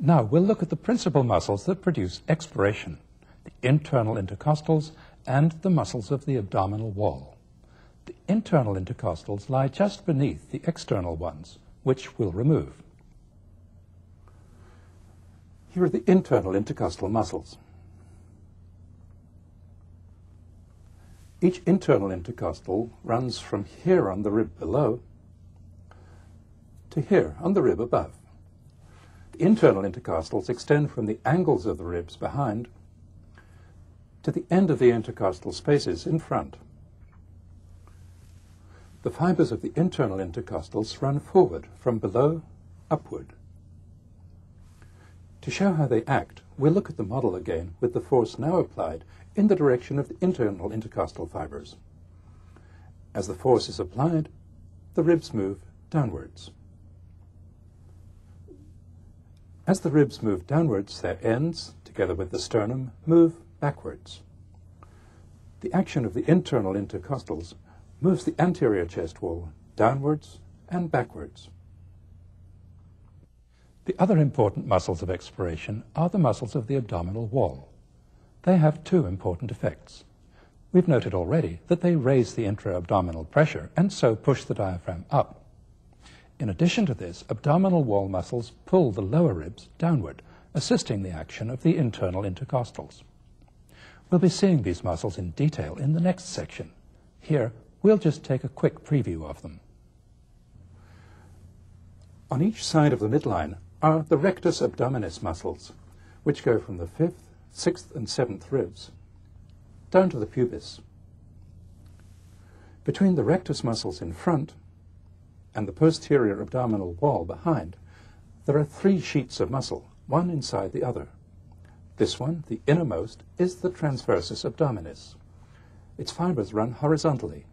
Now we'll look at the principal muscles that produce expiration, the internal intercostals and the muscles of the abdominal wall. The internal intercostals lie just beneath the external ones, which we'll remove. Here are the internal intercostal muscles. Each internal intercostal runs from here on the rib below to here on the rib above. The internal intercostals extend from the angles of the ribs behind to the end of the intercostal spaces in front. The fibers of the internal intercostals run forward from below upward. To show how they act, we'll look at the model again with the force now applied in the direction of the internal intercostal fibers. As the force is applied, the ribs move downwards. As the ribs move downwards, their ends, together with the sternum, move backwards. The action of the internal intercostals moves the anterior chest wall downwards and backwards. The other important muscles of expiration are the muscles of the abdominal wall. They have two important effects. We've noted already that they raise the intra-abdominal pressure and so push the diaphragm up. In addition to this, abdominal wall muscles pull the lower ribs downward, assisting the action of the internal intercostals. We'll be seeing these muscles in detail in the next section. Here, we'll just take a quick preview of them. On each side of the midline are the rectus abdominis muscles, which go from the 5th, 6th and 7th ribs down to the pubis. Between the rectus muscles in front and the posterior abdominal wall behind, there are 3 sheets of muscle, one inside the other. This one, the innermost, is the transversus abdominis. Its fibers run horizontally.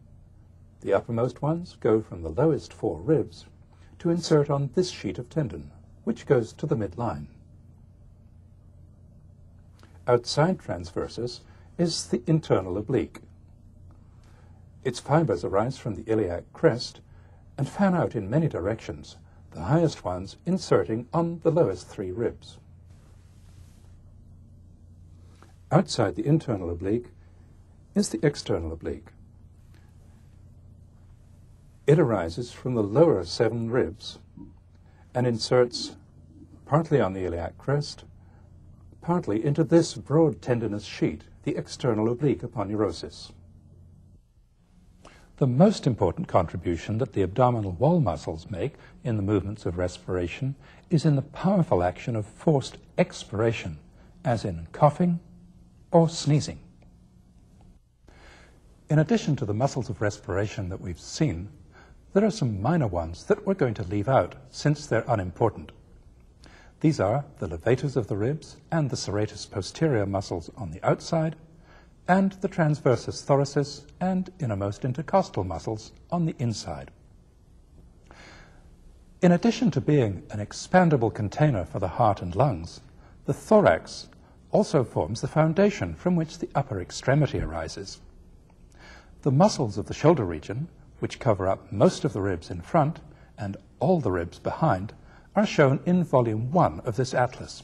The uppermost ones go from the lowest 4 ribs to insert on this sheet of tendon, which goes to the midline. Outside transversus is the internal oblique. Its fibers arise from the iliac crest and fan out in many directions, the highest ones inserting on the lowest 3 ribs. Outside the internal oblique is the external oblique. It arises from the lower 7 ribs and inserts partly on the iliac crest, partly into this broad tendinous sheet, the external oblique aponeurosis. The most important contribution that the abdominal wall muscles make in the movements of respiration is in the powerful action of forced expiration, as in coughing or sneezing. In addition to the muscles of respiration that we've seen, there are some minor ones that we're going to leave out since they're unimportant. These are the levatus of the ribs and the serratus posterior muscles on the outside, and the transversus thoracis and innermost intercostal muscles on the inside. In addition to being an expandable container for the heart and lungs, the thorax also forms the foundation from which the upper extremity arises. The muscles of the shoulder region, which cover up most of the ribs in front and all the ribs behind, are shown in Volume 1 of this atlas.